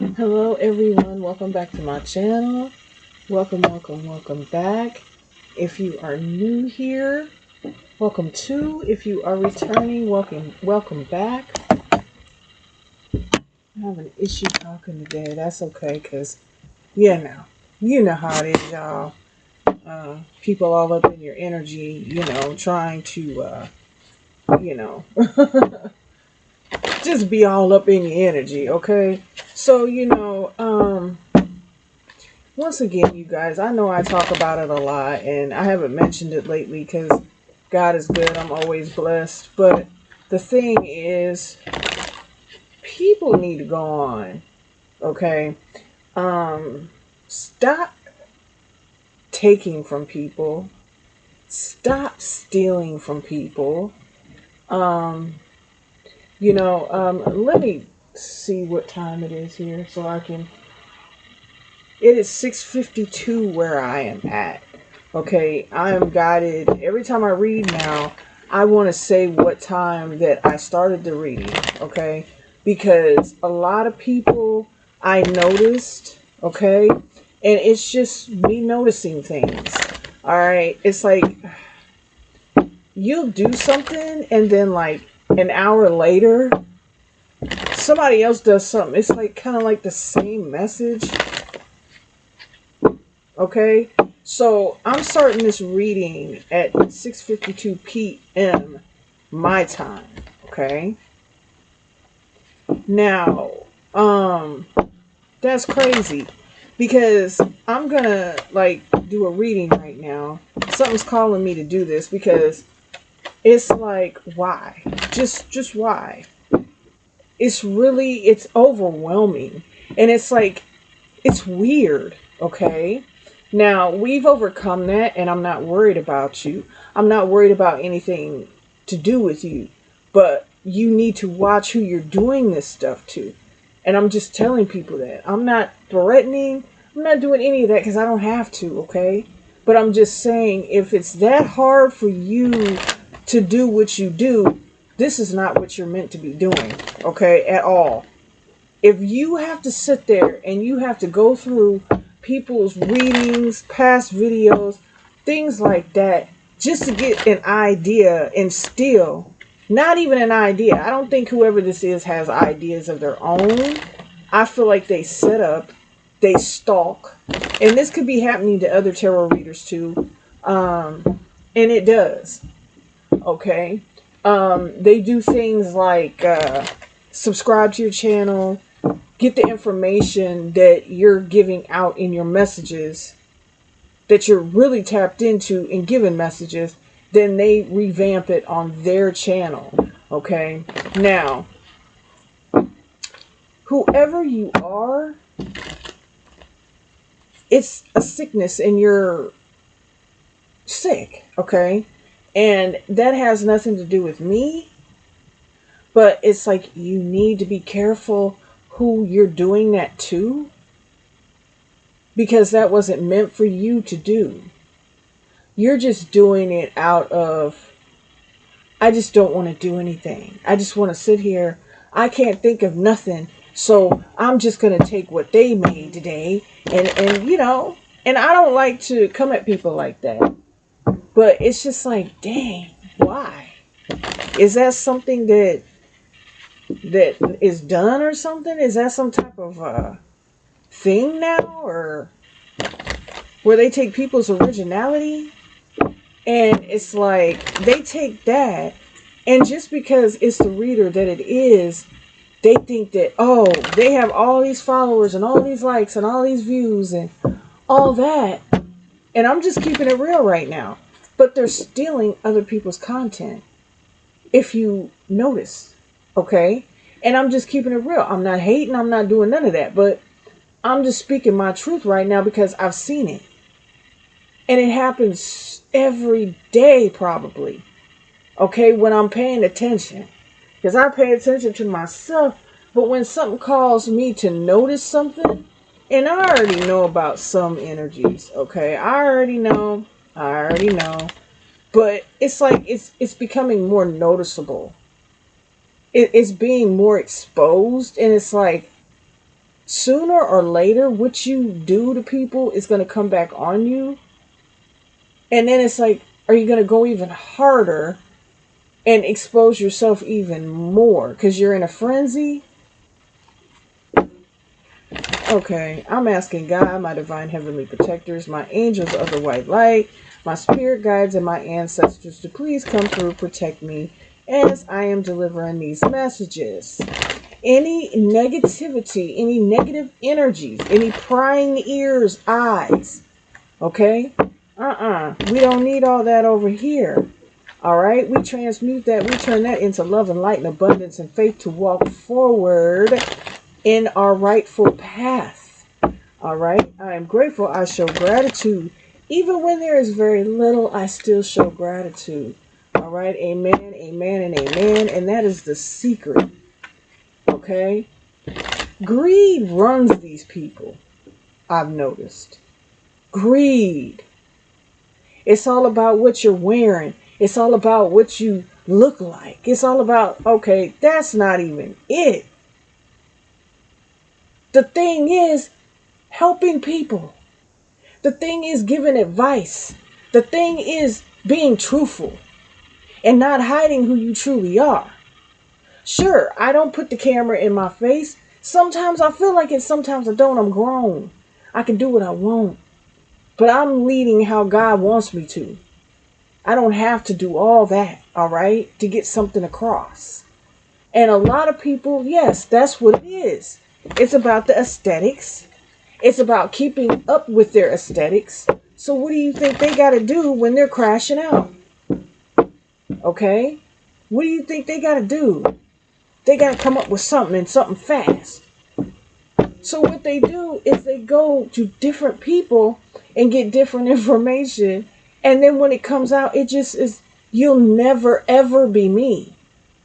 Hello, everyone. Welcome back to my channel. Welcome back. If you are new here, welcome to. If you are returning, welcome back. I have an issue talking today. That's okay, because, you know how it is, y'all. People all up in your energy, trying to, you know, just be all up in your energy, okay? So, once again, you guys, I know I talk about it a lot and I haven't mentioned it lately because God is good. I'm always blessed. But the thing is, people need to go on, okay? Stop taking from people, stop stealing from people. Um, let me see what time it is here so I can. It is 6:52 where I am at. Okay, I am guided every time I read now. I want to say what time that I started the reading, okay? Because a lot of people I noticed, okay? And it's just me noticing things. All right, it's like you'll do something and then like an hour later somebody else does something. It's like kind of like the same message. Okay, so I'm starting this reading at 6:52 p.m. my time. Okay, now, um, that's crazy because I'm gonna like do a reading right now. Something's calling me to do this because it's like why? Just why? It's overwhelming, and it's like it's weird, okay? Now, we've overcome that, and I'm not worried about you. I'm not worried about anything to do with you. But you need to watch who you're doing this stuff to. And I'm just telling people that. I'm not threatening. I'm not doing any of that because I don't have to, okay? But I'm just saying if it's that hard for you to do what you do, this is not what you're meant to be doing, okay, at all. If you have to sit there and you have to go through people's readings, past videos, things like that, just to get an idea and still, not even an idea. I don't think whoever this is has ideas of their own. I feel like they set up, they stalk, and this could be happening to other tarot readers too. And it does. Okay. They do things like subscribe to your channel, get the information that you're giving out in your messages that you're really tapped into and giving messages, then they revamp it on their channel. Okay. Now, whoever you are, it's a sickness and you're sick. Okay. And that has nothing to do with me, but it's like you need to be careful who you're doing that to because that wasn't meant for you to do. You're just doing it out of, I just don't want to do anything. I just want to sit here. I can't think of nothing. So I'm just going to take what they made today. And I don't like to come at people like that. But it's just like, dang, why? Is that something that is done or something? Is that some type of thing now? Or where they take people's originality? And it's like they take that, and just because it's the reader that it is, they think that, oh, they have all these followers and all these likes and all these views and all that. And I'm just keeping it real right now. But they're stealing other people's content, if you notice. Okay? And I'm just keeping it real. I'm not hating, I'm not doing none of that. But I'm just speaking my truth right now because I've seen it. And it happens every day, probably. Okay, when I'm paying attention. Because I pay attention to myself. But when something calls me to notice something, and I already know about some energies, okay? I already know. But it's like it's becoming more noticeable. It's being more exposed, and it's like sooner or later, what you do to people is going to come back on you. And then it's like, are you going to go even harder and expose yourself even more because you're in a frenzy? Okay, I'm asking God, my divine heavenly protectors, my angels of the white light, my spirit guides, and my ancestors to please come through, protect me as I am delivering these messages. Any negativity, any negative energies, any prying ears, eyes, okay? We don't need all that over here. All right, we transmute that, we turn that into love and light and abundance and faith to walk forward in our rightful path. All right, I am grateful. I show gratitude. Even when there is very little, I still show gratitude. All right, amen, amen, and amen. And that is the secret. Okay, greed runs these people, I've noticed. Greed. It's all about what you're wearing. It's all about what you look like. It's all about, okay, that's not even it. The thing is helping people. The thing is giving advice. The thing is being truthful and not hiding who you truly are. Sure, I don't put the camera in my face. Sometimes I feel like it, sometimes I don't. I'm grown. I can do what I want. But I'm leading how God wants me to. I don't have to do all that, all right, to get something across. And a lot of people, yes, that's what it is. It's about the aesthetics. It's about keeping up with their aesthetics. So what do you think they got to do when they're crashing out? Okay? What do you think they got to do? They got to come up with something and something fast. So what they do is they go to different people and get different information. And then when it comes out, it just is, you'll never ever be me.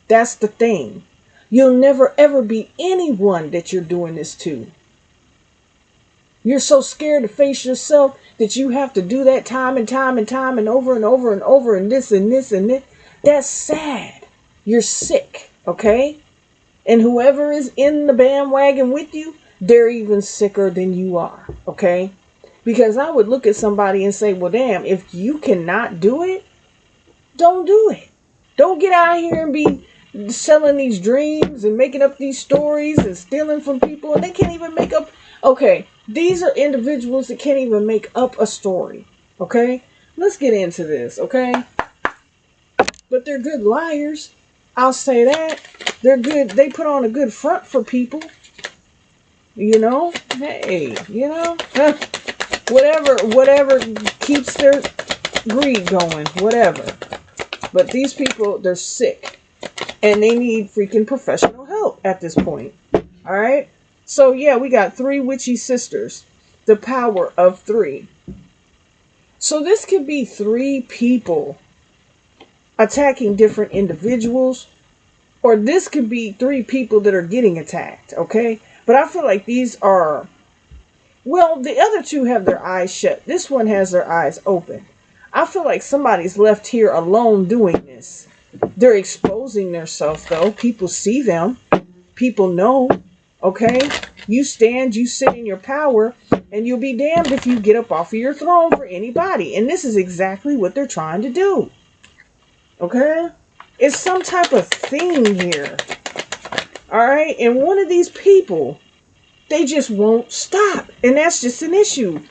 That's the thing. You'll never ever be anyone that you're doing this to. You're so scared to face yourself that you have to do that time and time and time and over and over and over and this and this and this. That's sad. You're sick, okay? And whoever is in the bandwagon with you, they're even sicker than you are, okay? Because I would look at somebody and say, well, damn, if you cannot do it, don't do it. Don't get out here and be selling these dreams and making up these stories and stealing from people. And they can't even make up. Okay, these are individuals that can't even make up a story. Okay, let's get into this. Okay, but they're good liars. I'll say that. They're good. They put on a good front for people. You know, hey, you know, whatever keeps their greed going, whatever. But these people, they're sick. And they need freaking professional help at this point. All right? So, yeah, we got 3 witchy sisters. The power of 3. So this could be 3 people attacking different individuals. Or this could be 3 people that are getting attacked. Okay? But I feel like these are... Well, the other 2 have their eyes shut. This one has their eyes open. I feel like somebody's left here alone doing this. They're exposing themselves, though. People see them. People know. Okay? You stand, you sit in your power, and you'll be damned if you get up off of your throne for anybody. And this is exactly what they're trying to do. Okay? It's some type of thing here. Alright? And one of these people, they just won't stop. And that's just an issue.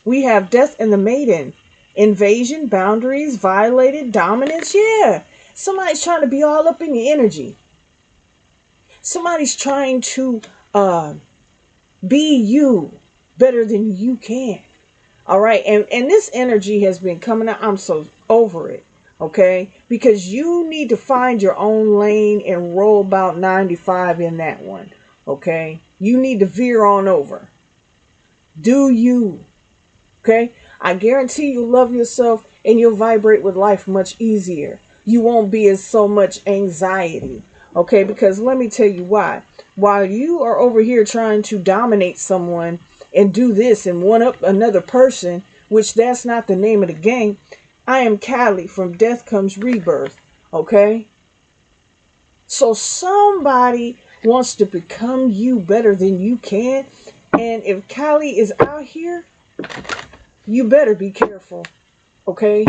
We have Death and the Maiden. Invasion, boundaries, violated, dominance. Yeah. Somebody's trying to be all up in the energy. Somebody's trying to be you better than you can. All right. And this energy has been coming out. I'm so over it. Okay. Because you need to find your own lane and roll about 95 in that one. Okay. You need to veer on over. Do you? Okay, I guarantee you'll love yourself and you'll vibrate with life much easier. You won't be as so much anxiety. Okay, because let me tell you why. While you are over here trying to dominate someone and do this and one up another person, which that's not the name of the game, I am Callie from Death Comes Rebirth. Okay, so somebody wants to become you better than you can. And if Kali is out here, you better be careful. Okay?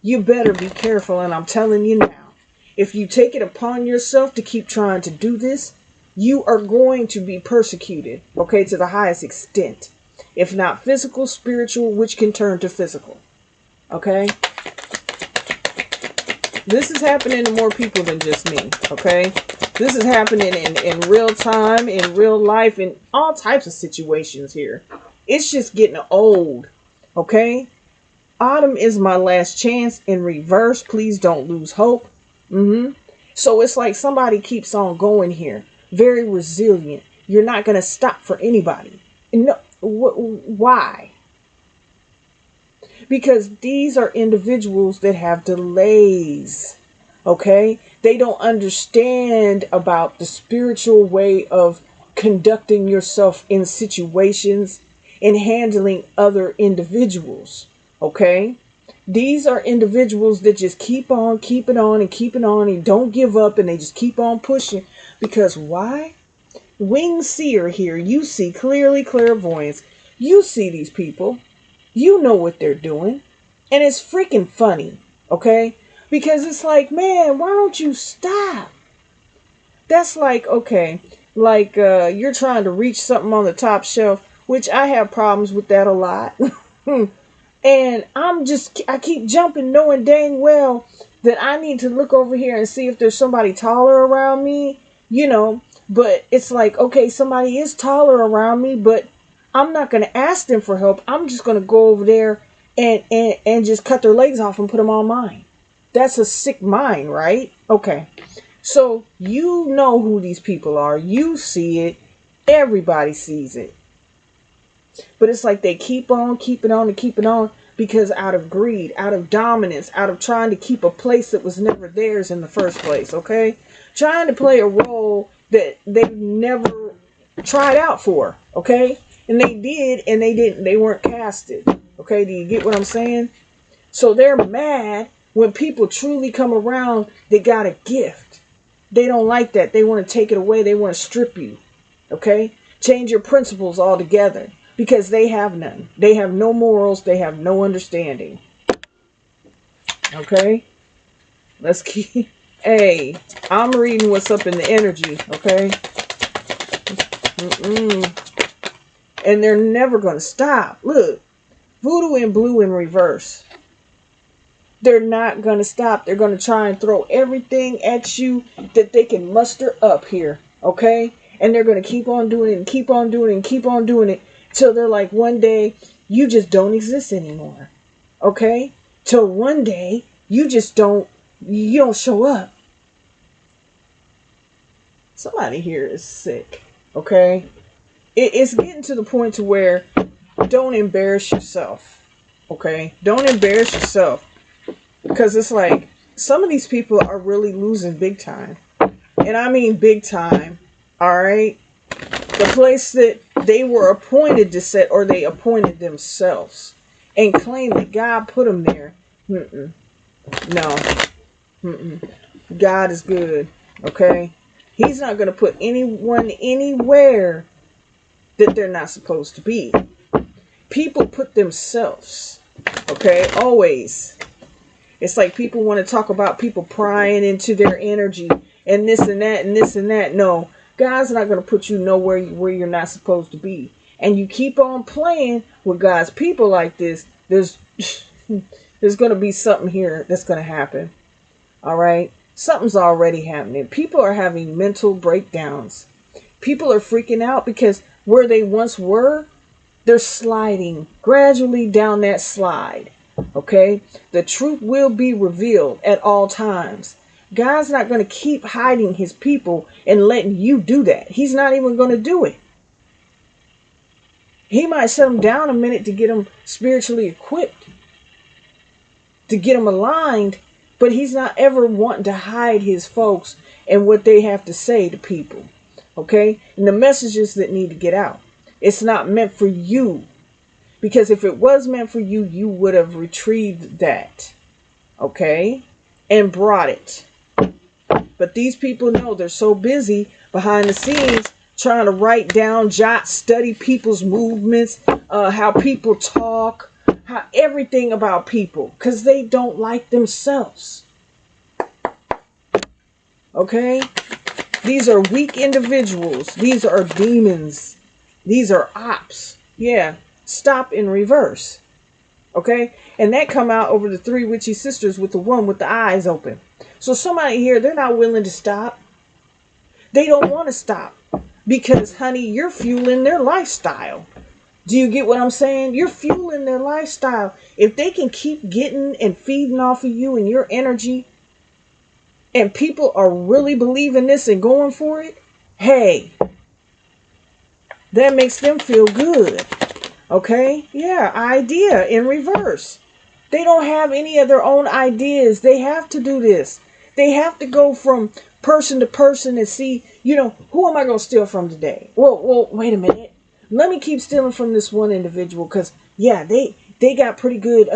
You better be careful. And I'm telling you now, if you take it upon yourself to keep trying to do this, you are going to be persecuted. Okay? To the highest extent. If not physical, spiritual, which can turn to physical. Okay? This is happening to more people than just me. Okay? This is happening in real time, in real life, in all types of situations here. It's just getting old. Okay? Autumn is my last chance in reverse. Please don't lose hope. So it's like somebody keeps on going here. Very resilient. You're not going to stop for anybody. No, why? Because these are individuals that have delays. Okay? They don't understand about the spiritual way of conducting yourself in situations and handling other individuals. Okay? These are individuals that just keep on keeping on and keeping on and don't give up, and they just keep on pushing. Because why? Winged seer here. You see clearly, clairvoyance. You see these people. You know what they're doing. And it's freaking funny. Okay? Because it's like, man, why don't you stop? That's like, okay, like you're trying to reach something on the top shelf, which I have problems with that a lot. And I keep jumping knowing dang well that I need to look over here and see if there's somebody taller around me, but it's like, okay, somebody is taller around me, but I'm not going to ask them for help. I'm just going to go over there and just cut their legs off and put them on mine. That's a sick mind, right? Okay. So you know who these people are. You see it. Everybody sees it. But it's like they keep on keeping on and keeping on because out of greed, out of dominance, out of trying to keep a place that was never theirs in the first place, okay? Trying to play a role that they never tried out for, okay? And they did, and they didn't. They weren't casted, okay? Do you get what I'm saying? So they're mad when people truly come around, they got a gift. They don't like that. They want to take it away. They want to strip you, okay? Change your principles altogether. Because they have none. They have no morals. They have no understanding. Okay? Let's keep... Hey, I'm reading what's up in the energy. Okay? And they're never going to stop. Look. Voodoo in blue in reverse. They're not going to stop. They're going to try and throw everything at you that they can muster up here. Okay? And they're going to keep on doing it and keep on doing it and keep on doing it. Till they're like, one day, you just don't exist anymore. Okay? Till one day, you don't show up. Somebody here is sick. Okay? It's getting to the point to where don't embarrass yourself. Okay? Don't embarrass yourself. Because it's like, some of these people are really losing big time. And I mean big time. Alright? The place that they were appointed to set, or they appointed themselves and claim that God put them there. No. God is good. Okay? He's not going to put anyone anywhere that they're not supposed to be. People put themselves. Okay? Always. It's like people want to talk about people prying into their energy and this and that and this and that. No. God's not going to put you nowhere where you're not supposed to be. And you keep on playing with God's people like this, there's going to be something here that's going to happen. All right? Something's already happening. People are having mental breakdowns. People are freaking out because where they once were, they're sliding gradually down that slide. Okay? The truth will be revealed at all times. God's not going to keep hiding his people and letting you do that. He's not even going to do it. He might set them down a minute to get them spiritually equipped, to get them aligned, but he's not ever wanting to hide his folks and what they have to say to people. Okay? And the messages that need to get out. It's not meant for you. Because if it was meant for you, you would have retrieved that. Okay? And brought it. But these people know they're so busy behind the scenes trying to write down, jot, study people's movements, how people talk, how everything about people, because they don't like themselves. Okay? These are weak individuals. These are demons. These are ops. Yeah. Stop in reverse. Okay? And that come out over the three witchy sisters with the one with the eyes open. So somebody here, they're not willing to stop. They don't want to stop. Because, honey, you're fueling their lifestyle. Do you get what I'm saying? You're fueling their lifestyle. If they can keep getting and feeding off of you and your energy, and people are really believing this and going for it, hey, that makes them feel good. Okay? Yeah, idea in reverse. They don't have any of their own ideas. They have to do this. They have to go from person to person and see, who am I going to steal from today? Well, wait a minute. Let me keep stealing from this one individual because, yeah, they got pretty good,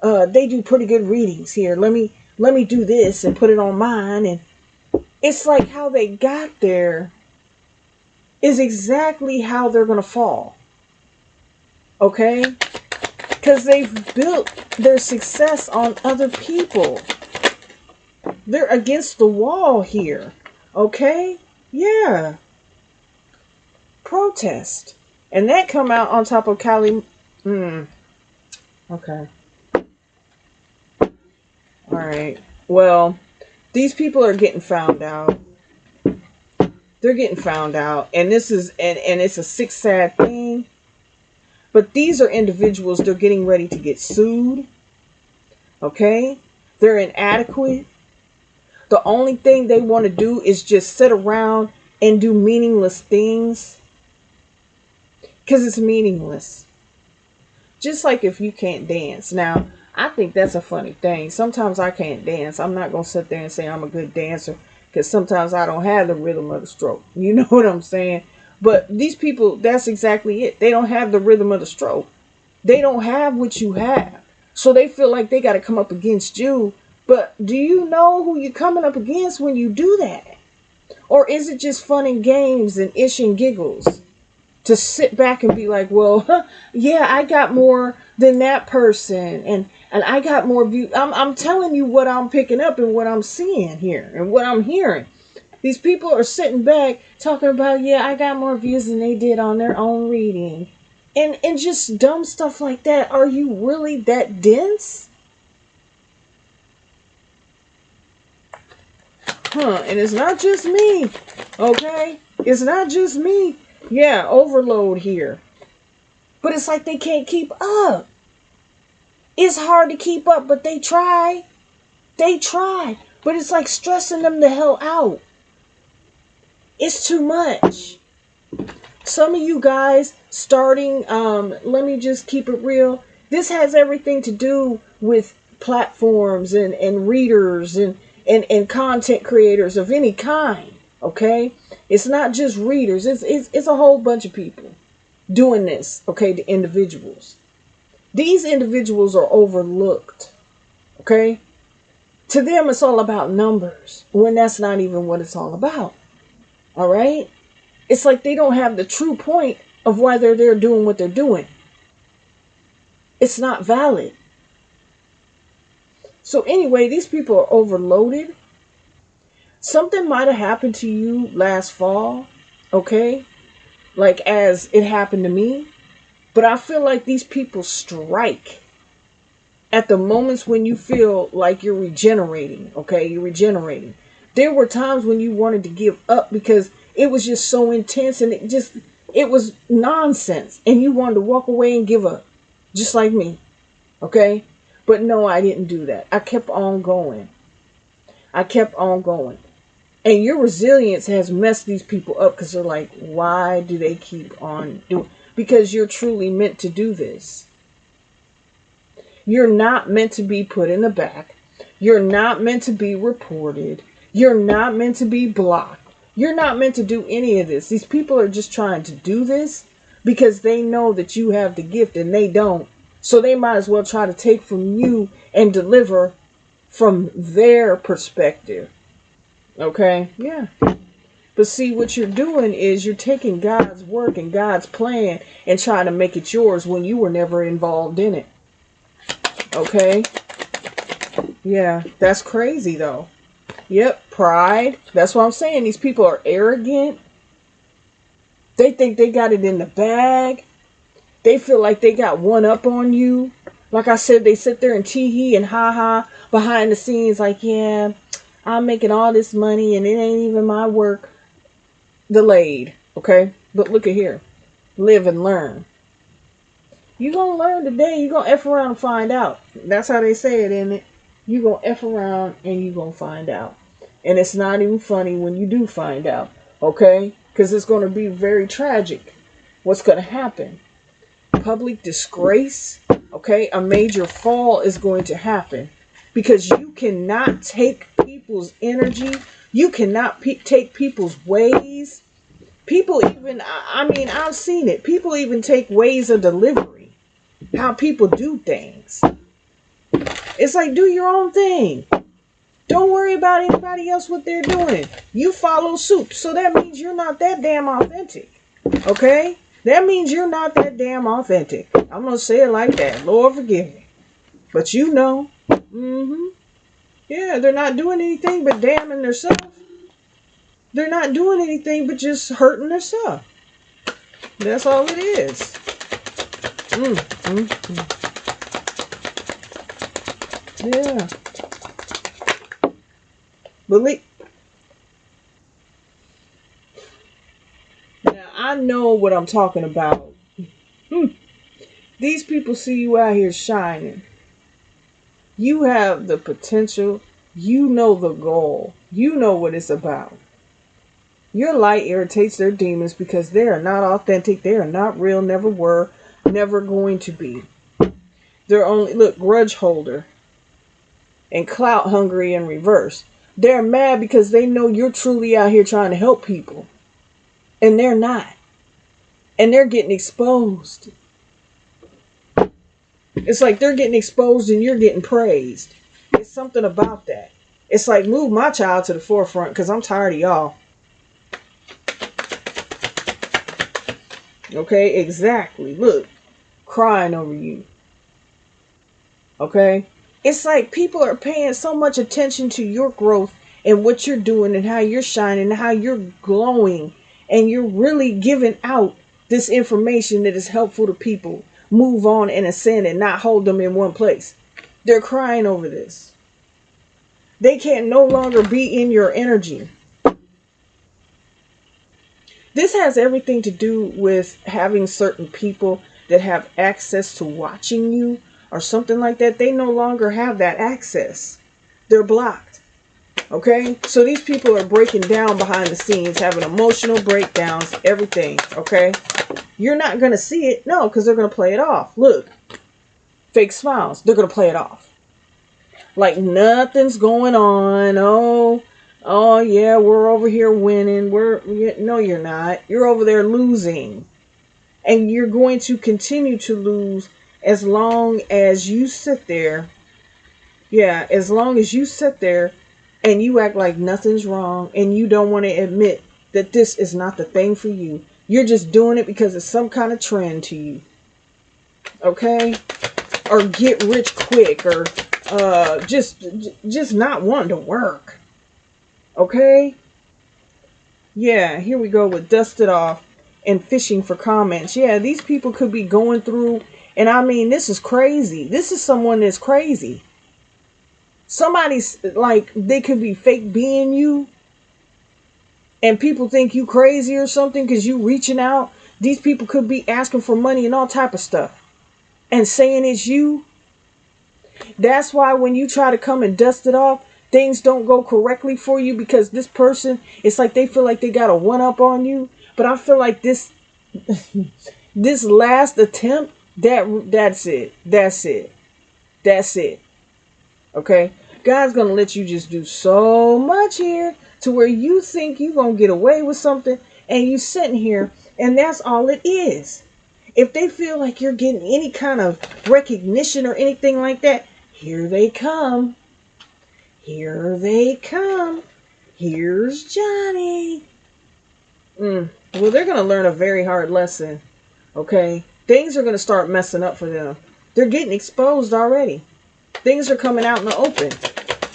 they do pretty good readings here. Let me do this and put it on mine. And it's like how they got there is exactly how they're going to fall. Okay? Because they've built their success on other people. They're against the wall here. Okay? Yeah. Protest. And that come out on top of Kali. Okay. Alright. Well, these people are getting found out. They're getting found out. And this is and it's a sick, sad thing. But these are individuals, they're getting ready to get sued. Okay? They're inadequate. The only thing they want to do is just sit around and do meaningless things. Because it's meaningless. Just like if you can't dance. Now, I think that's a funny thing. Sometimes I can't dance. I'm not going to sit there and say I'm a good dancer. Because sometimes I don't have the rhythm of the stroke. You know what I'm saying? But these people, that's exactly it. They don't have the rhythm of the stroke. They don't have what you have. So they feel like they got to come up against you. But do you know who you're coming up against when you do that? Or is it just fun and games and ish and giggles? To sit back and be like, well, yeah, I got more than that person. And I got more views. I'm telling you what I'm picking up and what I'm seeing here and what I'm hearing. These people are sitting back talking about, yeah, I got more views than they did on their own reading. And just dumb stuff like that. Are you really that dense? And it's not just me. Okay? It's not just me. Yeah, overload here. But it's like they can't keep up. It's hard to keep up, but they try. They try. But it's like stressing them the hell out. It's too much. Some of you guys starting, let me just keep it real. This has everything to do with platforms and readers and content creators of any kind. Okay? It's not just readers. It's a whole bunch of people doing this. Okay? The individuals. These individuals are overlooked. Okay? To them, it's all about numbers. When that's not even what it's all about. All right? It's like they don't have the true point of why they're there doing what they're doing. It's not valid. So anyway, these people are overloaded. Something might have happened to you last fall, okay? Like as it happened to me. But I feel like these people strike at the moments when you feel like you're regenerating, okay? You're regenerating. There were times when you wanted to give up because it was just so intense and it was nonsense. And you wanted to walk away and give up, just like me, okay? But no, I didn't do that. I kept on going. I kept on going. And your resilience has messed these people up because they're like, why do they keep on doing? Because you're truly meant to do this. You're not meant to be put in the back. You're not meant to be reported. You're not meant to be blocked. You're not meant to do any of this. These people are just trying to do this because they know that you have the gift and they don't. So they might as well try to take from you and deliver from their perspective. Okay? Yeah. But see, what you're doing is you're taking God's work and God's plan and trying to make it yours when you were never involved in it. Okay? Yeah, that's crazy though. Yep, pride. That's what I'm saying. These people are arrogant. They think they got it in the bag. They feel like they got one up on you. Like I said, they sit there and tee hee and ha ha behind the scenes, like, yeah, I'm making all this money and it ain't even my work. Delayed. Okay? But look at here. Live and learn. You gonna learn today, you gonna F around and find out. That's how they say it, isn't it? You gonna F around and you gonna find out. And it's not even funny when you do find out. Okay? Because it's gonna be very tragic. What's gonna happen? Public disgrace. Okay? A major fall is going to happen. Because you cannot take people's energy. You cannot take people's ways. People even, I mean, I've seen it. People even take ways of delivery. How people do things. It's like, do your own thing. Don't worry about anybody else what they're doing. You follow suit. So that means you're not that damn authentic. Okay? That means you're not that damn authentic. I'm going to say it like that. Lord forgive me. But you know. Yeah, they're not doing anything but damning themselves. They're not doing anything but just hurting themselves. That's all it is. Yeah. Believe. Now, I know what I'm talking about. These people see you out here shining. You have the potential. You know the goal. You know what it's about. Your light irritates their demons because they are not authentic. They are not real, never were, never going to be. They're only, look, grudge holder and clout hungry in reverse. They're mad because they know you're truly out here trying to help people. And they're not. And they're getting exposed. It's like they're getting exposed and you're getting praised. It's something about that. It's like, move my child to the forefront because I'm tired of y'all. Okay, exactly. Look, crying over you. Okay? It's like people are paying so much attention to your growth and what you're doing and how you're shining and how you're glowing. And you're really giving out this information that is helpful to people. Move on and ascend and not hold them in one place. They're crying over this. They can no longer be in your energy. This has everything to do with having certain people that have access to watching you or something like that. They no longer have that access. They're blocked. Okay? So these people are breaking down behind the scenes, having emotional breakdowns, everything. Okay? You're not going to see it. No, because they're going to play it off. Look. Fake smiles. They're going to play it off. Like nothing's going on. Oh yeah, we're over here winning. No, you're not. You're over there losing. And you're going to continue to lose as long as you sit there. Yeah, as long as you sit there and you act like nothing's wrong and you don't want to admit that this is not the thing for you. You're just doing it because it's some kind of trend to you. Okay? Or get rich quick or just not wanting to work. Okay? Yeah, here we go with Dust It Off and fishing for comments. Yeah, these people could be going through, and I mean, this is crazy. This is someone that's crazy. Somebody's like, they could be fake being you, and people think you crazy or something because you reaching out. These people could be asking for money and all type of stuff and saying it's you. That's why when you try to come and dust it off, things don't go correctly for you because this person, it's like they feel like they got a one up on you. But I feel like this this last attempt, that's it. That's it. That's it. Okay? God's going to let you just do so much here to where you think you're going to get away with something and you sitting here and that's all it is. If they feel like you're getting any kind of recognition or anything like that, here they come. Here they come. Here's Johnny. Well, they're going to learn a very hard lesson. Okay? Things are going to start messing up for them. They're getting exposed already. Things are coming out in the open.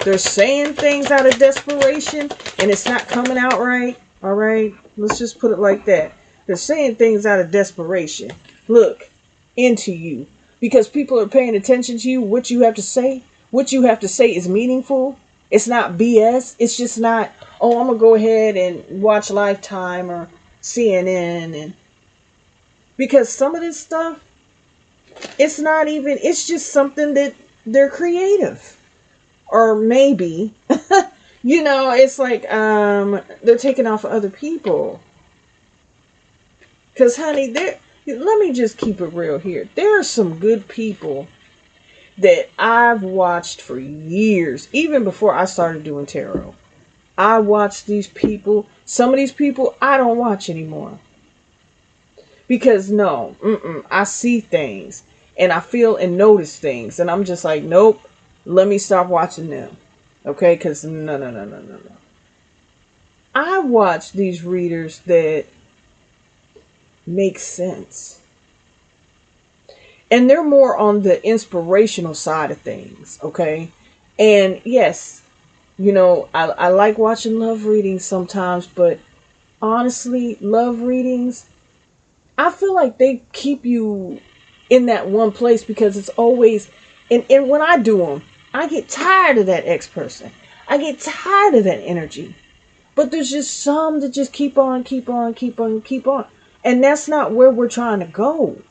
They're saying things out of desperation and it's not coming out right. All right? Let's just put it like that. They're saying things out of desperation. Look into you. Because people are paying attention to you, what you have to say. What you have to say is meaningful. It's not BS. It's just not, oh, I'm going to go ahead and watch Lifetime or CNN. And because some of this stuff, it's not even, it's just something that they're creative. Or maybe, it's like they're taking off other people. Because, honey, let me just keep it real here. There are some good people that I've watched for years, even before I started doing tarot. I watched these people. Some of these people I don't watch anymore. Because I see things and I feel and notice things. And I'm just like, nope, let me stop watching them. Okay? Because no. I watch these readers that make sense. And they're more on the inspirational side of things, okay? And yes, I like watching love readings sometimes, but honestly, love readings, I feel like they keep you in that one place because it's always, and when I do them, I get tired of that ex-person. I get tired of that energy. But there's just some that just keep on. And that's not where we're trying to go.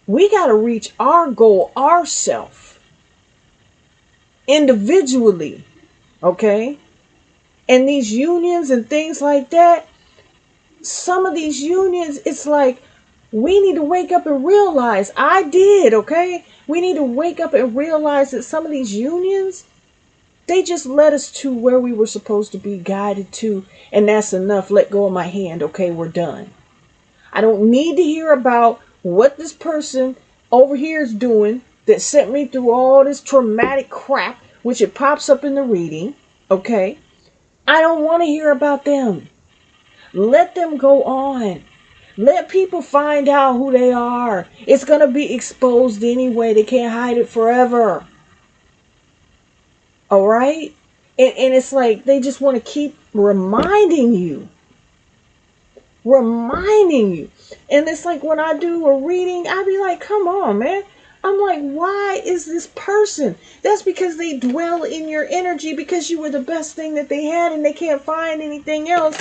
We got to reach our goal ourselves individually, okay? And these unions and things like that, some of these unions, it's like we need to wake up and realize, I did, okay? We need to wake up and realize that some of these unions, they just led us to where we were supposed to be guided to, and that's enough. Let go of my hand, okay? We're done. I don't need to hear about what this person over here is doing that sent me through all this traumatic crap, which it pops up in the reading, okay? I don't want to hear about them. Let them go on. Let people find out who they are. It's going to be exposed anyway. They can't hide it forever. All right? And it's like they just want to keep reminding you. And it's like when I do a reading, I be like, come on, man. I'm like, why is this person? That's because they dwell in your energy because you were the best thing that they had and they can't find anything else.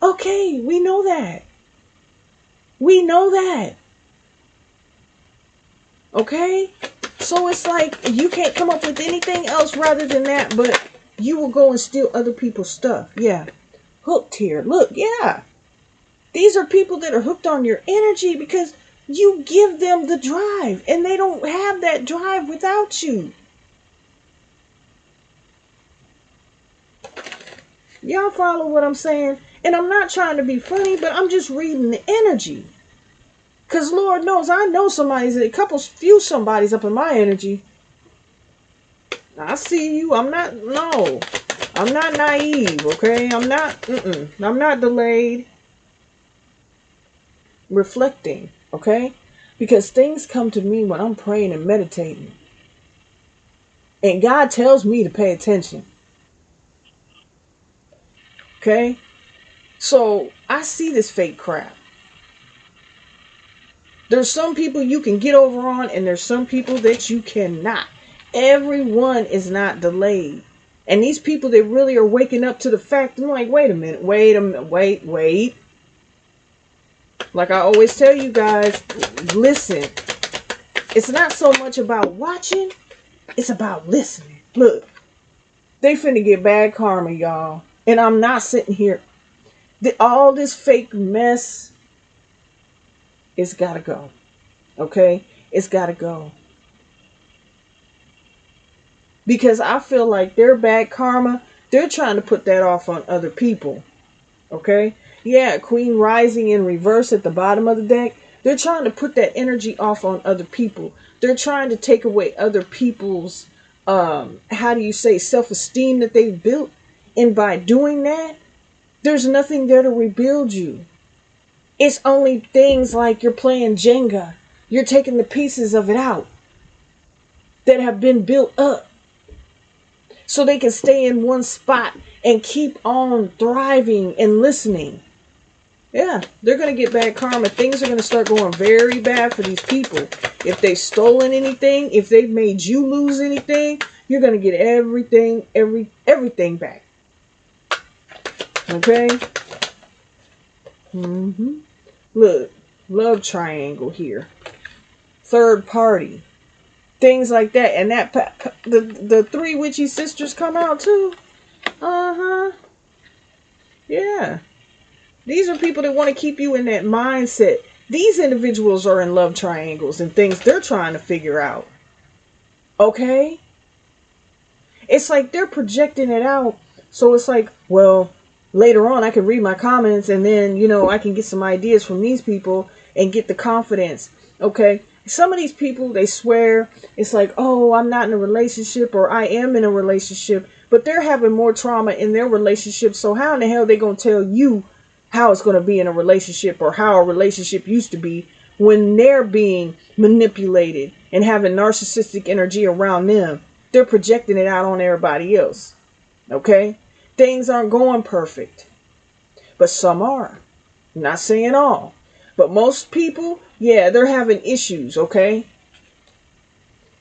Okay, we know that. Okay? So it's like you can't come up with anything else rather than that, but you will go and steal other people's stuff. Yeah. Hooked here. Look, yeah. These are people that are hooked on your energy because you give them the drive and they don't have that drive without you. Y'all follow what I'm saying? And I'm not trying to be funny, but I'm just reading the energy. Because Lord knows, I know few somebody's up in my energy. I see you. I'm not naive, okay? I'm not delayed. Reflecting, okay? Because things come to me when I'm praying and meditating. And God tells me to pay attention. Okay? So, I see this fake crap. There's some people you can get over on, and there's some people that you cannot. Everyone is not delayed. And these people that really are waking up to the fact, I'm like, wait. Like I always tell you guys, listen. It's not so much about watching, it's about listening. Look, they finna get bad karma, y'all. And I'm not sitting here. All this fake mess, it's gotta go. Okay? It's gotta go. Because I feel like their bad karma, they're trying to put that off on other people. Okay? Yeah, Queen Rising in reverse at the bottom of the deck. They're trying to put that energy off on other people. They're trying to take away other people's how do you say, self-esteem that they've built. And by doing that, there's nothing there to rebuild you. It's only things like you're playing Jenga. You're taking the pieces of it out that have been built up so they can stay in one spot and keep on thriving and listening. Yeah, they're going to get bad karma. Things are going to start going very bad for these people. If they've stolen anything, if they've made you lose anything, you're going to get everything back. Okay? Look, love triangle here. Third party. Things like that. And that the three witchy sisters come out too. Yeah. These are people that want to keep you in that mindset. These individuals are in love triangles and things they're trying to figure out. Okay? It's like they're projecting it out. So it's like, well, later on I can read my comments and then, I can get some ideas from these people and get the confidence. Okay? Some of these people, they swear it's like, oh, I'm not in a relationship or I am in a relationship. But they're having more trauma in their relationship. So how in the hell are they going to tell you how it's going to be in a relationship or how a relationship used to be when they're being manipulated and having narcissistic energy around them? They're projecting it out on everybody else. Okay? Things aren't going perfect. But some are. I'm not saying all. But most people, yeah, they're having issues, okay?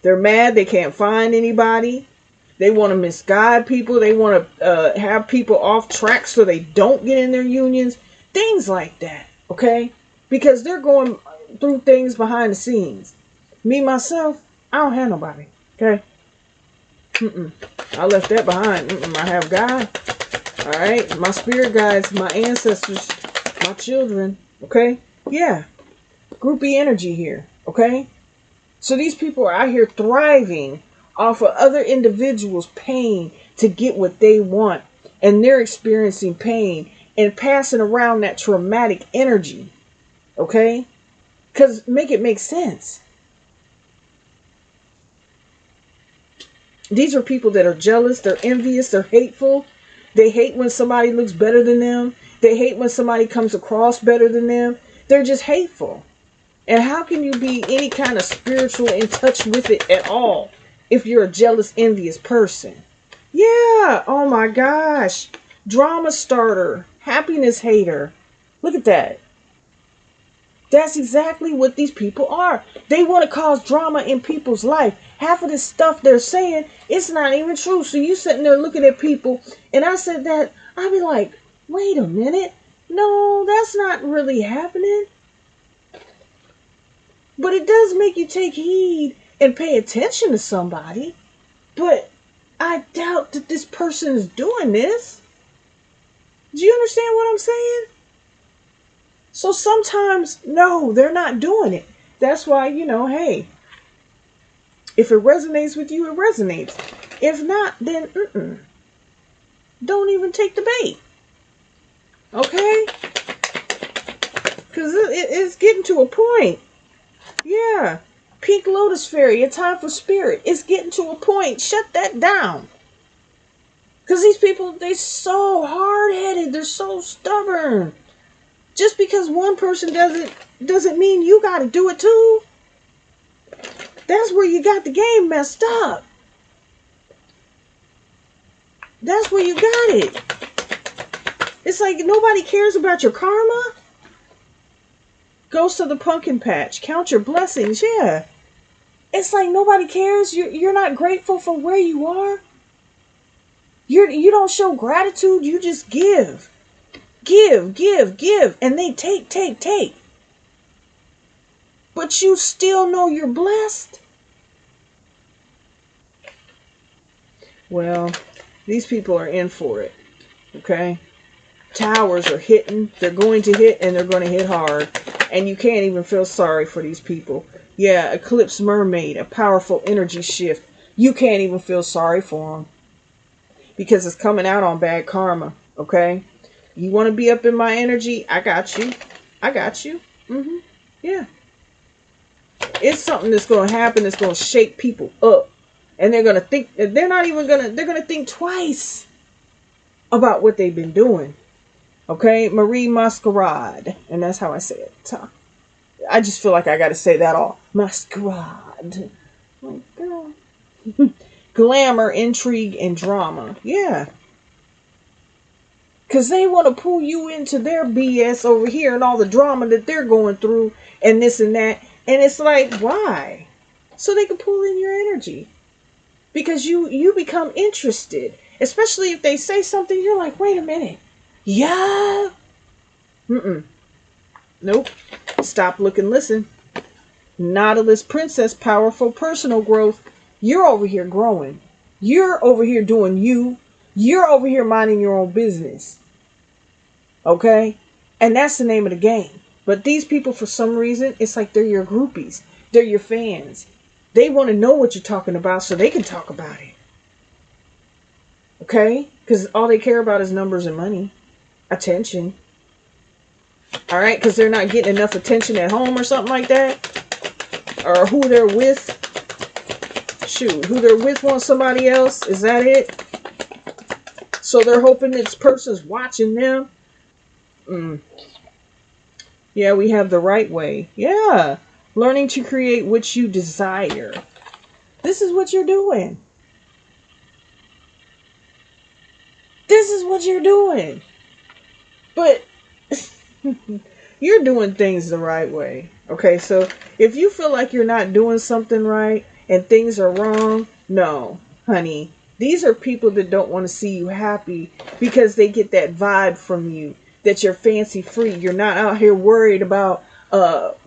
They're mad. They can't find anybody. They want to misguide people. They want to have people off track so they don't get in their unions. Things like that, okay? Because they're going through things behind the scenes. Me, myself, I don't have nobody, okay? I left that behind. I have God. All right? My spirit guides, my ancestors, my children, okay? Yeah. Groupie energy here, okay? So these people are out here thriving off of other individuals' pain to get what they want. And they're experiencing pain and passing around that traumatic energy. Okay? Because make it make sense. These are people that are jealous, they're envious, they're hateful. They hate when somebody looks better than them. They hate when somebody comes across better than them. They're just hateful. And how can you be any kind of spiritual in touch with it at all if you're a jealous, envious person? Yeah, oh my gosh. Drama starter, happiness hater. Look at that. That's exactly what these people are. They want to cause drama in people's life. Half of this stuff they're saying, it's not even true. So you sitting there looking at people, and I said that, I'd be like, wait a minute. No, that's not really happening. But it does make you take heed and pay attention to somebody. But I doubt that this person is doing this. Do you understand what I'm saying? So sometimes, no, they're not doing it. That's why, hey, if it resonates with you, it resonates. If not, then don't even take the bait. Okay? Because it's getting to a point. Yeah. Pink Lotus Fairy, a time for spirit. It's getting to a point. Shut that down. Because these people, they're so hard-headed. They're so stubborn. Just because one person doesn't mean you got to do it too. That's where you got the game messed up. That's where you got it. It's like nobody cares about your karma. Ghost of the pumpkin patch. Count your blessings. Yeah. It's like nobody cares. You're not grateful for where you are. You don't show gratitude. You just give. Give. And they take. But you still know you're blessed. Well, these people are in for it. Okay? Towers are hitting. They're going to hit, and they're going to hit hard. And you can't even feel sorry for these people. Yeah, Eclipse Mermaid, a powerful energy shift. You can't even feel sorry for them. Because it's coming out on bad karma. Okay? You want to be up in my energy? I got you. Yeah. It's something that's going to happen that's going to shake people up. And they're going to think, they're not even going to, they're going to think twice about what they've been doing. Okay, Marie Masquerade. And that's how I say it. So I just feel like I got to say that all. Masquerade. Oh my God. Glamour, intrigue, and drama. Yeah. Because they want to pull you into their BS over here and all the drama that they're going through and this and that. And it's like, why? So they can pull in your energy. Because you become interested. Especially if they say something, you're like, wait a minute. Yeah. Nope. Stop, look, and listen. Nautilus Princess, powerful personal growth. You're over here growing. You're over here doing you. You're over here minding your own business. Okay? And that's the name of the game. But these people, for some reason, it's like they're your groupies. They're your fans. They want to know what you're talking about so they can talk about it. Okay? Because all they care about is numbers and money. Attention. Alright? Because they're not getting enough attention at home or something like that. Or who they're with. Shoot. Who they're with wants somebody else. Is that it? So they're hoping this person's watching them. Yeah, we have the right way. Yeah. Learning to create what you desire. This is what you're doing. This is what you're doing. But you're doing things the right way. Okay, so if you feel like you're not doing something right and things are wrong, no, honey. These are people that don't want to see you happy because they get that vibe from you that you're fancy free. You're not out here worried about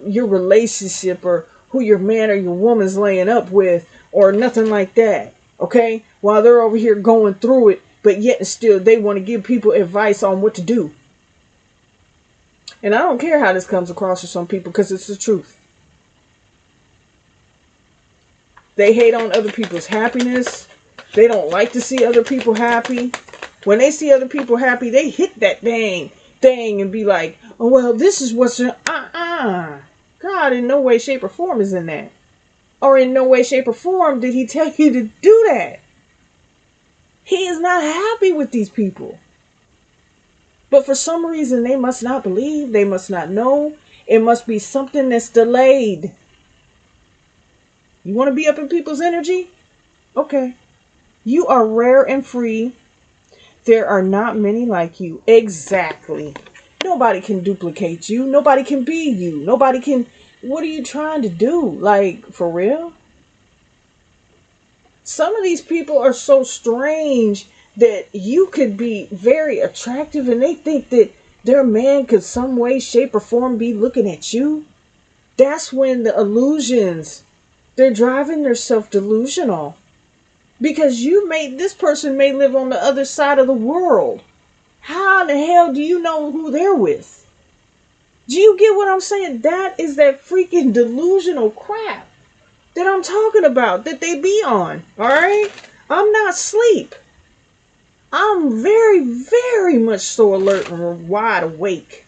your relationship or who your man or your woman's laying up with or nothing like that. Okay? While they're over here going through it, but yet and still they want to give people advice on what to do. And I don't care how this comes across to some people because it's the truth. They hate on other people's happiness. They don't like to see other people happy. When they see other people happy, they hit that dang thing and be like, oh, well, this is what's... God, in no way, shape, or form is in that. Or in no way, shape, or form did he tell you to do that. He is not happy with these people. But for some reason, they must not believe. They must not know. It must be something that's delayed. You want to be up in people's energy? Okay. You are rare and free. There are not many like you. Exactly. Nobody can duplicate you. Nobody can be you. Nobody can... What are you trying to do? Like, for real? Some of these people are so strange that you could be very attractive and they think that their man could some way, shape, or form be looking at you. That's when the illusions... They're driving themselves delusional. Because this person may live on the other side of the world. How in the hell do you know who they're with? Do you get what I'm saying? That is that freaking delusional crap that I'm talking about, that they be on. Alright? I'm not asleep. I'm very, very much so alert and wide awake.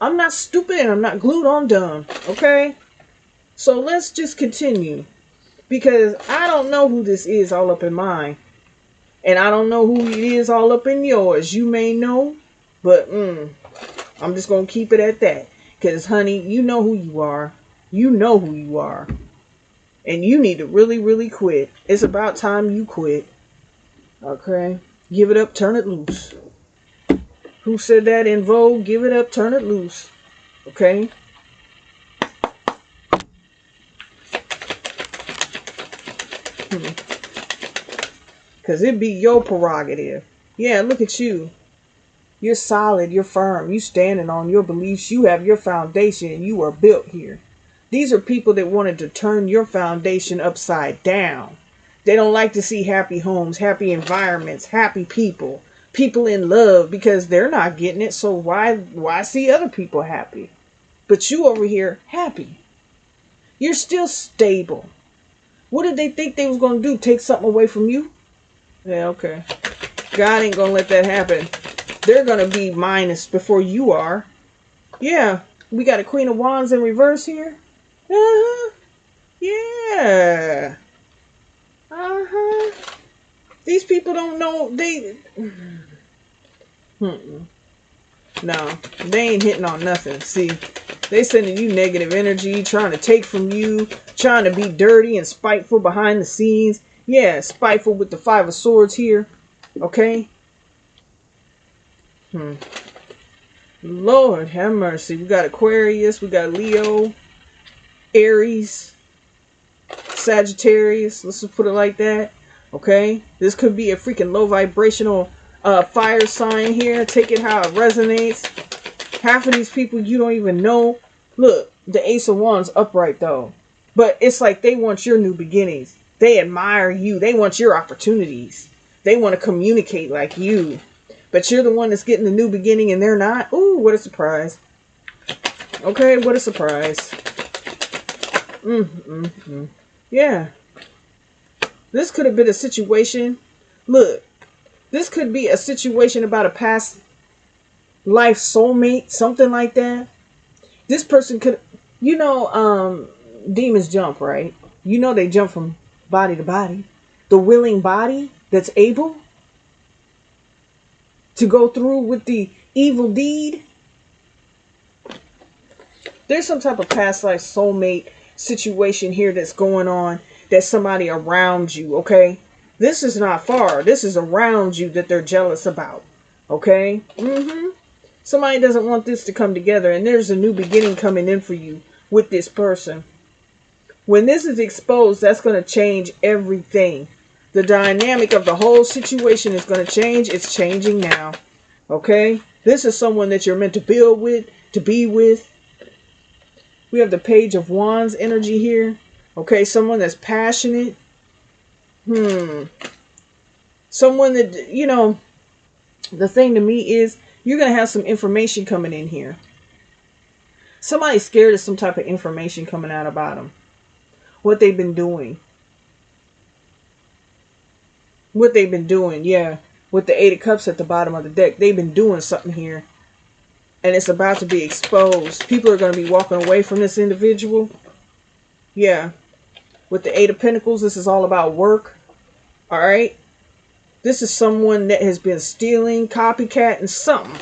I'm not stupid and I'm not glued on dumb. Okay? So let's just continue. Because I don't know who this is all up in mine. And I don't know who it is all up in yours. You may know. But I'm just going to keep it at that. Because, honey, you know who you are. You know who you are. And you need to really, really quit. It's about time you quit. Okay? Give it up, turn it loose. Who said that in Vogue? Give it up, turn it loose. Okay? Because it be your prerogative. Yeah, look at you. You're solid. You're firm. You standing on your beliefs. You have your foundation. You are built here. These are people that wanted to turn your foundation upside down. They don't like to see happy homes, happy environments, happy people, people in love because they're not getting it. So why see other people happy? But you over here happy. You're still stable. What did they think they was going to do? Take something away from you? Yeah, okay. God ain't gonna let that happen. They're gonna be minus before you are. Yeah, we got a Queen of Wands in reverse here. Uh-huh. Yeah. Uh-huh. These people don't know. They... No, they ain't hitting on nothing. See, they sending you negative energy, trying to take from you, trying to be dirty and spiteful behind the scenes. Yeah, spiteful with the Five of Swords here. Okay? Lord have mercy. We got Aquarius, we got Leo, Aries, Sagittarius. Let's just put it like that. Okay? This could be a freaking low vibrational fire sign here. Take it how it resonates. Half of these people you don't even know. Look, the Ace of Wands upright though. But it's like they want your new beginnings. They admire you. They want your opportunities. They want to communicate like you. But you're the one that's getting the new beginning and they're not. Ooh, what a surprise. Okay, what a surprise. Yeah. This could have been a situation. Look, this could be a situation about a past life soulmate, something like that. This person could, you know, demons jump, right? You know they jump from body to body. The willing body that's able to go through with the evil deed. There's some type of past life soulmate situation here that's going on. That's somebody around you, okay? This is not far. This is around you that they're jealous about, okay? Somebody doesn't want this to come together, and there's a new beginning coming in for you with this person. When this is exposed, that's going to change everything. The dynamic of the whole situation is going to change. It's changing now. Okay? This is someone that you're meant to build with, to be with. We have the Page of Wands energy here. Okay? Someone that's passionate. Someone that, you know, the thing to me is you're going to have some information coming in here. Somebody's scared of some type of information coming out about them. What they've been doing. What they've been doing, yeah. With the Eight of Cups at the bottom of the deck. They've been doing something here. And it's about to be exposed. People are going to be walking away from this individual. Yeah. With the Eight of Pentacles, this is all about work. Alright? This is someone that has been stealing, copycatting something.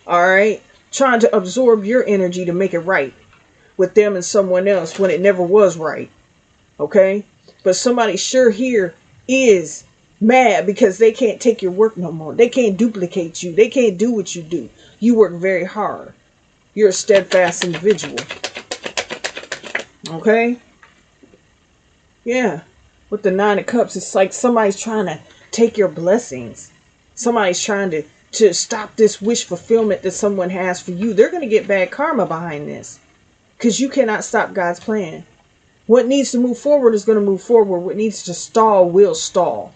Alright? Trying to absorb your energy to make it right. With them and someone else when it never was right. Okay? But somebody sure here is mad because they can't take your work no more. They can't duplicate you. They can't do what you do. You work very hard. You're a steadfast individual. Okay? Yeah. With the Nine of Cups, it's like somebody's trying to take your blessings. Somebody's trying to stop this wish fulfillment that someone has for you. They're going to get bad karma behind this. Because you cannot stop God's plan. What needs to move forward is going to move forward. What needs to stall will stall.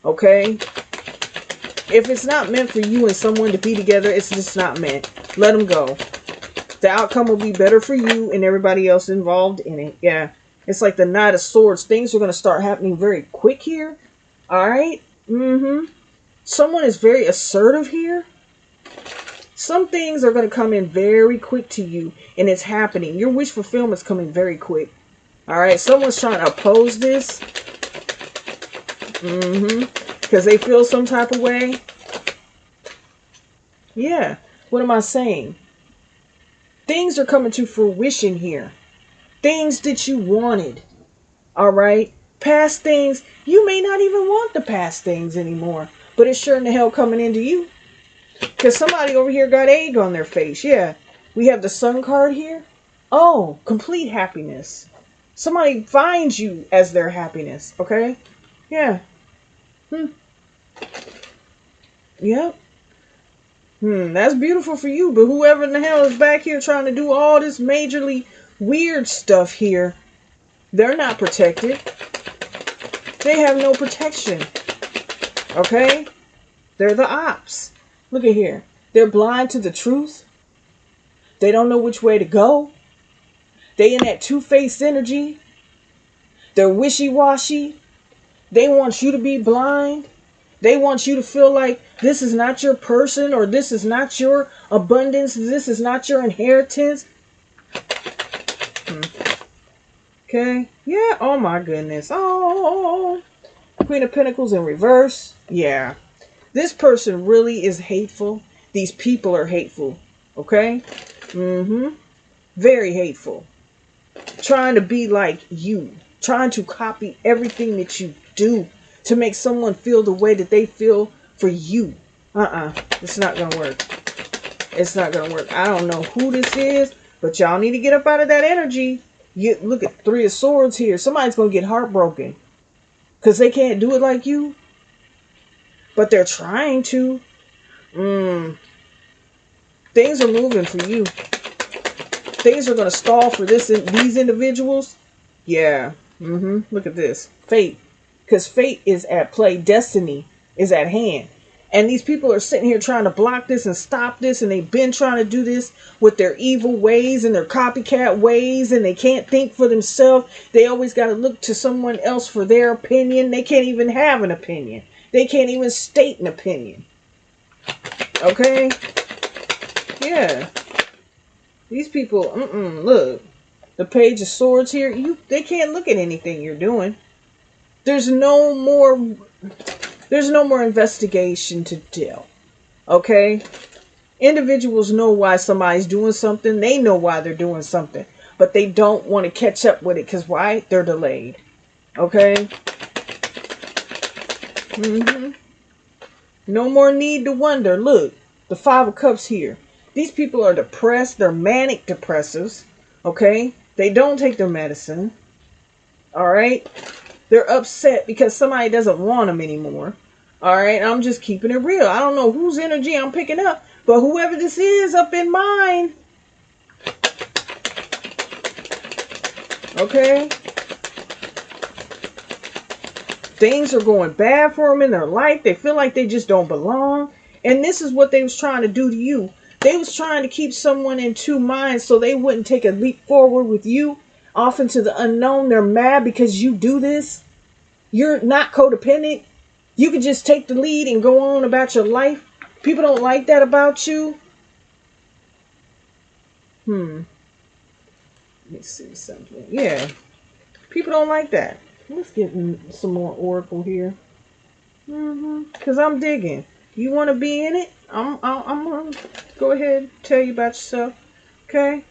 Okay? If it's not meant for you and someone to be together, it's just not meant. Let them go. The outcome will be better for you and everybody else involved in it. Yeah. It's like the Knight of Swords. Things are going to start happening very quick here. Alright? Someone is very assertive here. Some things are going to come in very quick to you. And it's happening. Your wish fulfillment is coming very quick. Alright? Someone's trying to oppose this. Because they feel some type of way. Yeah. What am I saying? Things are coming to fruition here. Things that you wanted. Alright? Past things. You may not even want the past things anymore. But it's sure in the hell coming into you. Because somebody over here got egg on their face. Yeah. We have the Sun card here. Oh, complete happiness. Somebody finds you as their happiness. Okay? Yeah. Yep. That's beautiful for you. But whoever in the hell is back here trying to do all this majorly weird stuff here, they're not protected. They have no protection. Okay? They're the ops. Look at here. They're blind to the truth. They don't know which way to go. They in that two-faced energy. They're wishy-washy. They want you to be blind. They want you to feel like this is not your person, or this is not your abundance. This is not your inheritance. Okay. Yeah. Oh my goodness. Oh. Queen of Pentacles in reverse. Yeah. This person really is hateful. These people are hateful. Okay? Very hateful. Trying to be like you. Trying to copy everything that you do to make someone feel the way that they feel for you. It's not going to work. It's not going to work. I don't know who this is, but y'all need to get up out of that energy. You look at Three of Swords here. Somebody's going to get heartbroken because they can't do it like you, but they're trying to. Things are moving for you. Things are going to stall for these individuals. Yeah. Look at this. Fate. Because fate is at play. Destiny is at hand. And these people are sitting here trying to block this and stop this. And they've been trying to do this with their evil ways and their copycat ways. And they can't think for themselves. They always got to look to someone else for their opinion. They can't even have an opinion. They can't even state an opinion. Okay? Yeah. These people, look. The Page of Swords here, they can't look at anything you're doing. There's no more investigation to do. Okay? Individuals know why somebody's doing something. They know why they're doing something. But they don't want to catch up with it. Because why? They're delayed. Okay? No more need to wonder. Look. The Five of Cups here. These people are depressed. They're manic depressives. Okay? They don't take their medicine. Alright? They're upset because somebody doesn't want them anymore. Alright? I'm just keeping it real. I don't know whose energy I'm picking up. But whoever this is up in mine. Okay? Things are going bad for them in their life. They feel like they just don't belong. And this is what they was trying to do to you. They was trying to keep someone in two minds so they wouldn't take a leap forward with you off into the unknown. They're mad because you do this. You're not codependent. You can just take the lead and go on about your life. People don't like that about you. Let me see something. Yeah. People don't like that. Let's get some more oracle here. Because I'm digging. You want to be in it? I'm going to go ahead and tell you about yourself. Okay?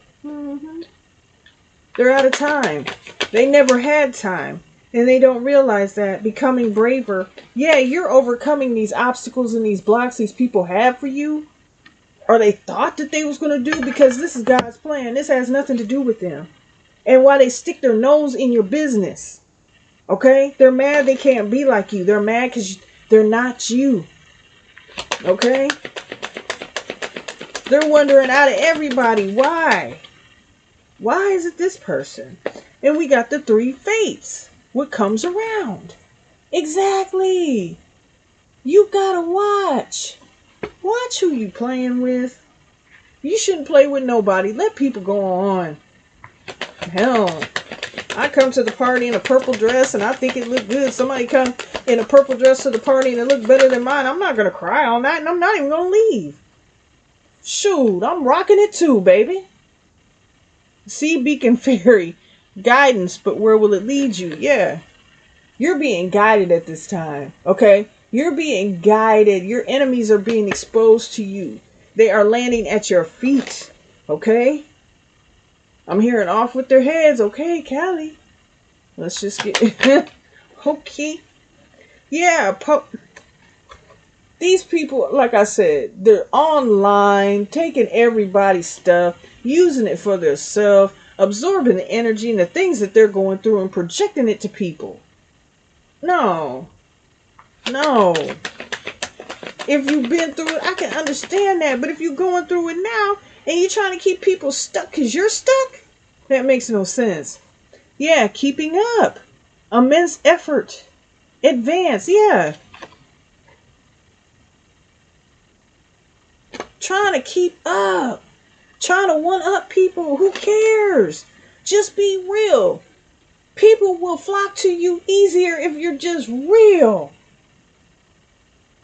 They're out of time. They never had time. And they don't realize that. Becoming braver. Yeah, you're overcoming these obstacles and these blocks these people have for you. Or they thought that they was going to do, because this is God's plan. This has nothing to do with them. And why they stick their nose in your business. Okay? They're mad they can't be like you. They're mad because they're not you. Okay? They're wondering out of everybody, why? Why is it this person? And we got the three fates. What comes around? Exactly. You gotta watch. Watch who you playing with. You shouldn't play with nobody. Let people go on. Hell, I come to the party in a purple dress and I think it looked good. Somebody come in a purple dress to the party and it looked better than mine. I'm not going to cry on that, and I'm not even going to leave. Shoot, I'm rocking it too, baby. See, Beacon Fairy, guidance, but where will it lead you? Yeah. You're being guided at this time, okay? You're being guided. Your enemies are being exposed to you. They are landing at your feet, okay? I'm hearing off with their heads. Okay, Callie. Let's just get... okay. Yeah, these people, like I said, they're online, taking everybody's stuff, using it for themselves, absorbing the energy and the things that they're going through and projecting it to people. No. No. If you've been through it, I can understand that. But if you're going through it now and you're trying to keep people stuck because you're stuck, that makes no sense. Yeah, keeping up. Immense effort. Advance, yeah. Trying to keep up. Trying to one-up people. Who cares? Just be real. People will flock to you easier if you're just real.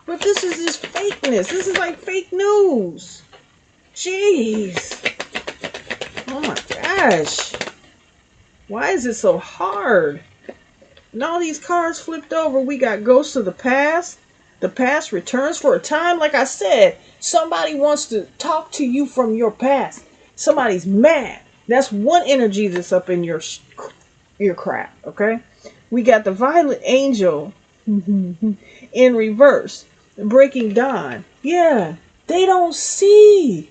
But this is just fakeness. This is like fake news. Jeez. Oh my gosh. Why is it so hard? And all these cards flipped over. We got Ghosts of the Past. The past returns for a time. Like I said, somebody wants to talk to you from your past. Somebody's mad. That's one energy that's up in your crap, okay? We got the Violet Angel in reverse. Breaking Dawn. Yeah, they don't see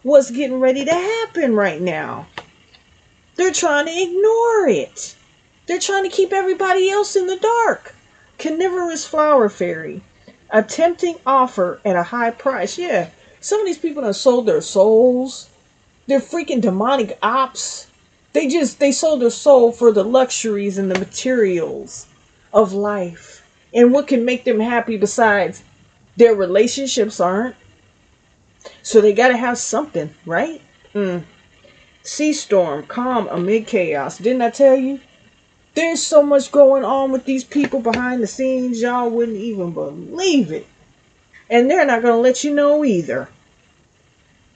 what's getting ready to happen right now. They're trying to ignore it. They're trying to keep everybody else in the dark. Carnivorous Flower Fairy. A tempting offer at a high price. Yeah, some of these people have sold their souls. They're freaking demonic ops. They sold their soul for the luxuries and the materials of life. And what can make them happy besides their relationships aren't. So they gotta have something, right? Sea storm, calm amid chaos. Didn't I tell you? There's so much going on with these people behind the scenes, y'all wouldn't even believe it. And they're not going to let you know either.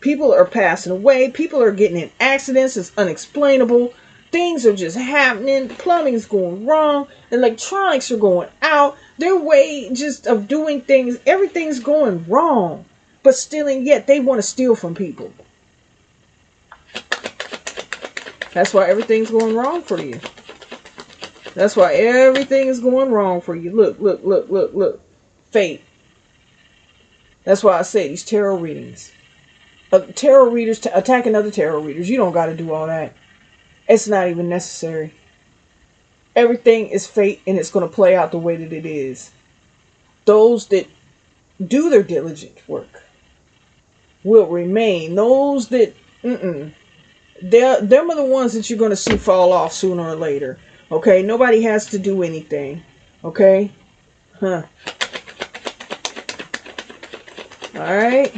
People are passing away. People are getting in accidents. It's unexplainable. Things are just happening. Plumbing's going wrong. Electronics are going out. Their way just of doing things, everything's going wrong. But still and yet they want to steal from people. That's why everything's going wrong for you. That's why everything is going wrong for you. Look. Fate. That's why I say these tarot readings. Tarot readers attacking other tarot readers. You don't got to do all that. It's not even necessary. Everything is fate and it's going to play out the way that it is. Those that do their diligent work will remain. Those that, them are the ones that you're going to see fall off sooner or later. Okay, nobody has to do anything. Okay? Alright?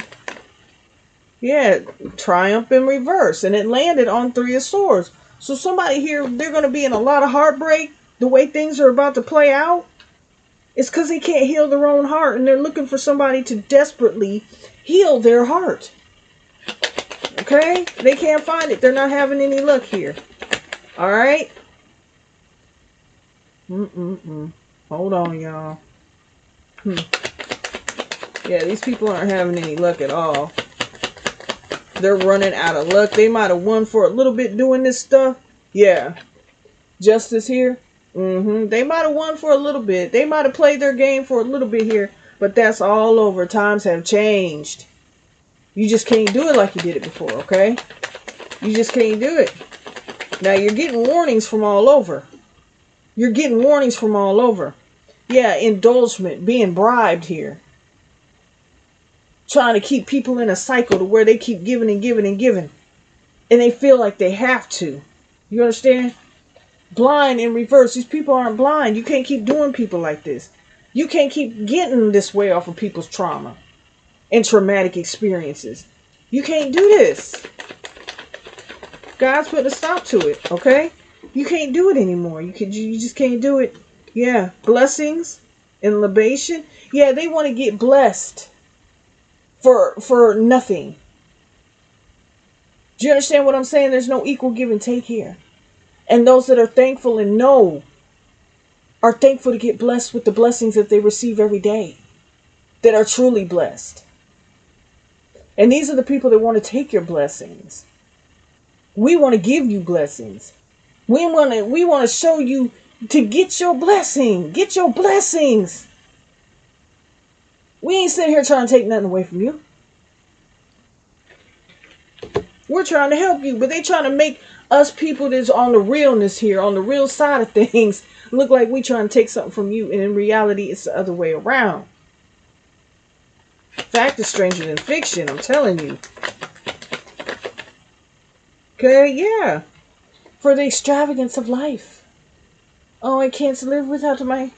Yeah, Triumph in reverse. And it landed on Three of Swords. So somebody here, they're going to be in a lot of heartbreak. The way things are about to play out. It's because they can't heal their own heart. And they're looking for somebody to desperately heal their heart. Okay? They can't find it. They're not having any luck here. Alright? Hold on, y'all. Yeah, these people aren't having any luck at all. They're running out of luck. They might have won for a little bit doing this stuff. Yeah. Justice here. They might have won for a little bit. They might have played their game for a little bit here. But that's all over. Times have changed. You just can't do it like you did it before, okay? You just can't do it. Now, you're getting warnings from all over. You're getting warnings from all over. Yeah, indulgement, being bribed here. Trying to keep people in a cycle to where they keep giving and giving and giving. And they feel like they have to. You understand? Blind in reverse. These people aren't blind. You can't keep doing people like this. You can't keep getting this way off of people's trauma and traumatic experiences. You can't do this. God's putting a stop to it, okay? You can't do it anymore. You just can't do it. Yeah, blessings and libation. Yeah, they want to get blessed for nothing. Do you understand what I'm saying? There's no equal give and take here. And those that are thankful and know are thankful to get blessed with the blessings that they receive every day. That are truly blessed. And these are the people that want to take your blessings. We want to give you blessings. We want to show you to get your blessing. Get your blessings. We ain't sitting here trying to take nothing away from you. We're trying to help you, but they trying to make us people that's on the realness here, on the real side of things, look like we trying to take something from you, and in reality, it's the other way around. Fact is stranger than fiction, I'm telling you. Okay, yeah. For the extravagance of life. Oh, I can't live without my...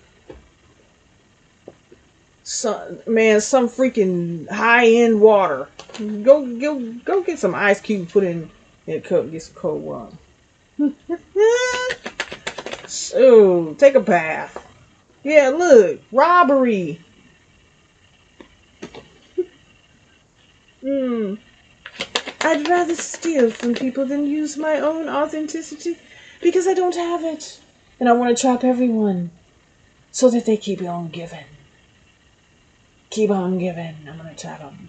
some freaking high-end water. Go get some ice cube, put in a cup, get some cold water. So, take a bath. Yeah, look, robbery. I'd rather steal from people than use my own authenticity because I don't have it. And I want to chop everyone so that they keep on giving. Keep on giving. I'm going to chop them.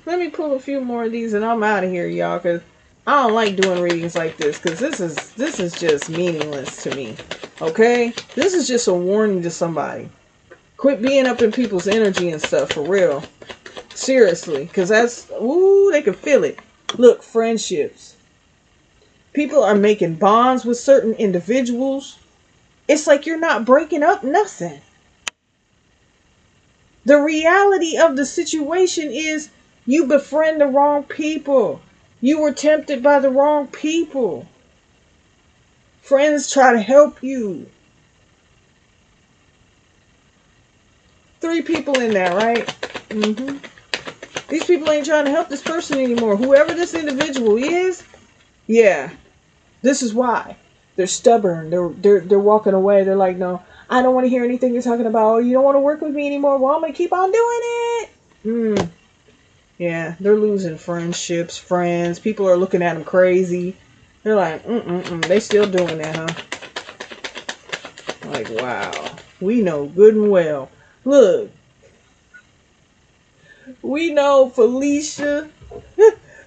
Let me pull a few more of these and I'm out of here, y'all, because I don't like doing readings like this because this is just meaningless to me. Okay? This is just a warning to somebody. Quit being up in people's energy and stuff, for real. Seriously, because that's, ooh, they can feel it. Look, friendships. People are making bonds with certain individuals. It's like you're not breaking up nothing. The reality of the situation is you befriend the wrong people. You were tempted by the wrong people. Friends try to help you. 3 people in there, right? These people ain't trying to help this person anymore. Whoever this individual is, yeah, this is why. They're stubborn. They're walking away. They're like, no, I don't want to hear anything you're talking about. Oh, you don't want to work with me anymore. Well, I'm going to keep on doing it. Yeah, they're losing friendships, friends. People are looking at them crazy. They're like, they still doing that, huh? Like, wow. We know good and well. Look. We know Felicia.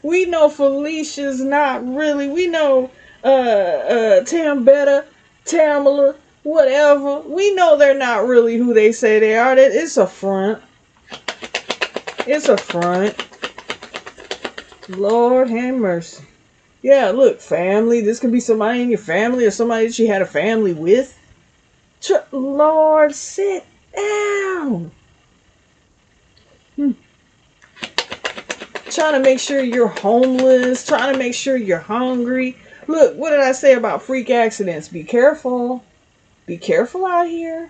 We know Felicia's not really. We know Tambetta, Tamala, whatever. We know they're not really who they say they are. It's a front. It's a front. Lord have mercy. Yeah, look, family. This could be somebody in your family or somebody that you had a family with. Lord, sit down. Trying to make sure you're homeless. Trying to make sure you're hungry. Look, what did I say about freak accidents? Be careful. Be careful out here.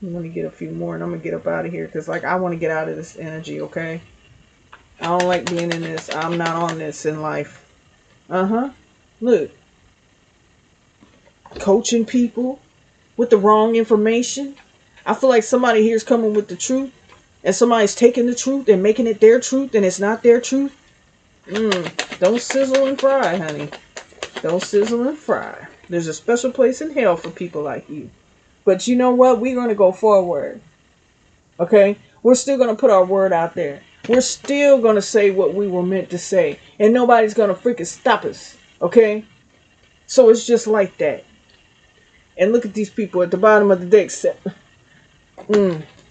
I'm going to get a few more and I'm going to get up out of here. Because, like, I want to get out of this energy, okay? I don't like being in this. I'm not on this in life. Look. Coaching people with the wrong information. I feel like somebody here's coming with the truth. And somebody's taking the truth and making it their truth. And it's not their truth. Don't sizzle and fry, honey. Don't sizzle and fry. There's a special place in hell for people like you. But you know what? We're going to go forward. Okay? We're still going to put our word out there. We're still going to say what we were meant to say. And nobody's going to freaking stop us. Okay? So it's just like that. And look at these people at the bottom of the deck.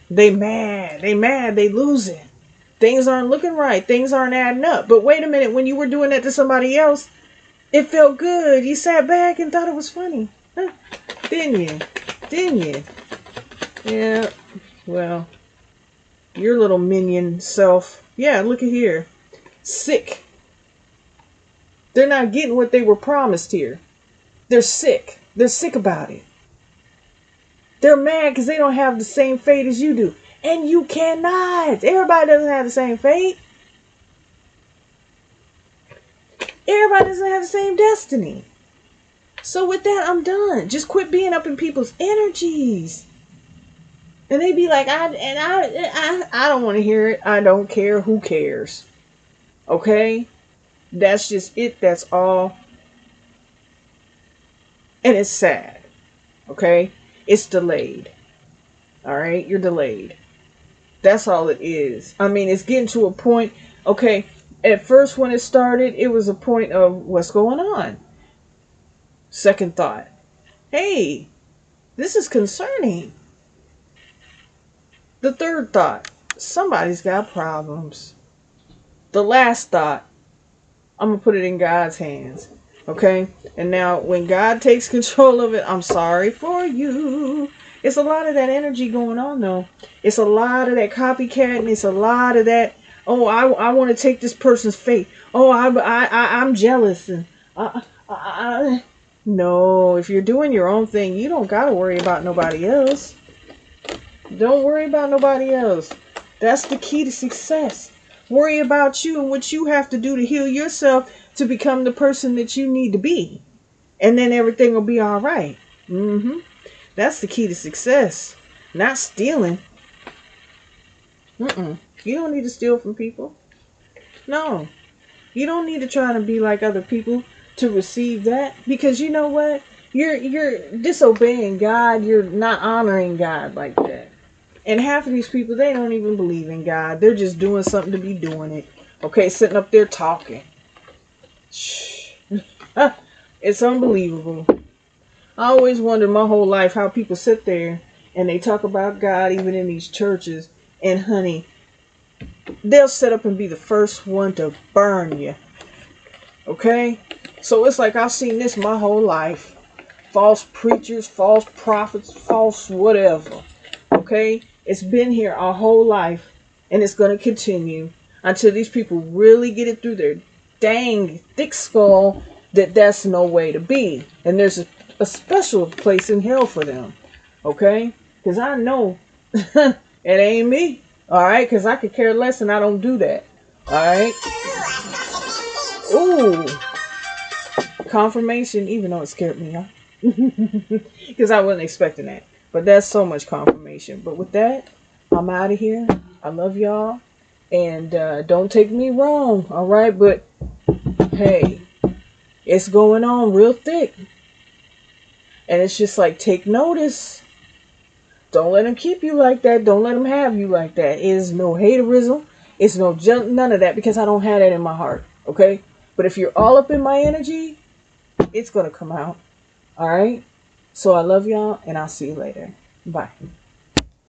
They mad. They mad. They losing. Things aren't looking right. Things aren't adding up. But wait a minute. When you were doing that to somebody else, it felt good. You sat back and thought it was funny. Huh? Didn't you? Didn't you? Yeah. Well, your little minion self. Yeah, look at here. Sick. They're not getting what they were promised here. They're sick. They're sick about it. They're mad because they don't have the same fate as you do. And you cannot. Everybody doesn't have the same fate. Everybody doesn't have the same destiny. So with that, I'm done. Just quit being up in people's energies. And they be like, I don't want to hear it. I don't care. Who cares? Okay? That's just it. That's all. And it's sad. Okay? It's delayed. All right? You're delayed. That's all it is. I mean, it's getting to a point. Okay, at first when it started, it was a point of what's going on. Second thought. Hey, this is concerning. The third thought. Somebody's got problems. The last thought. I'm going to put it in God's hands. Okay? And now, when God takes control of it, I'm sorry for you. It's a lot of that energy going on, though. It's a lot of that copycat, and it's a lot of that, oh, I want to take this person's fate. Oh, I'm jealous. And no, if you're doing your own thing, you don't got to worry about nobody else. Don't worry about nobody else. That's the key to success. Worry about you and what you have to do to heal yourself to become the person that you need to be. And then everything will be all right. That's the key to success. Not stealing. You don't need to steal from people. No. You don't need to try to be like other people. to receive that, because you know what? You're disobeying God. You're not honoring God like that. And half of these people, they don't even believe in God. They're just doing something to be doing it. Okay, sitting up there talking. Shh. It's unbelievable. I always wondered my whole life how people sit there and they talk about God even in these churches. And honey, they'll sit up and be the first one to burn you. Okay? So it's like I've seen this my whole life. False preachers, false prophets, false whatever. Okay? It's been here our whole life, and it's going to continue until these people really get it through their dang thick skull that that's no way to be. And there's a special place in hell for them. Okay? Because I know it ain't me. Alright? Because I could care less and I don't do that. Alright? Ooh. Confirmation, even though it scared me, huh? Because I wasn't expecting that. But that's so much confirmation. But with that, I'm out of here. I love y'all. And don't take me wrong, all right? But hey, it's going on real thick. And it's just like, take notice. Don't let them keep you like that. Don't let them have you like that. It is no haterism. It's no none of that, because I don't have that in my heart, okay? But if you're all up in my energy, it's going to come out, all right? So I love y'all, and I'll see you later. Bye.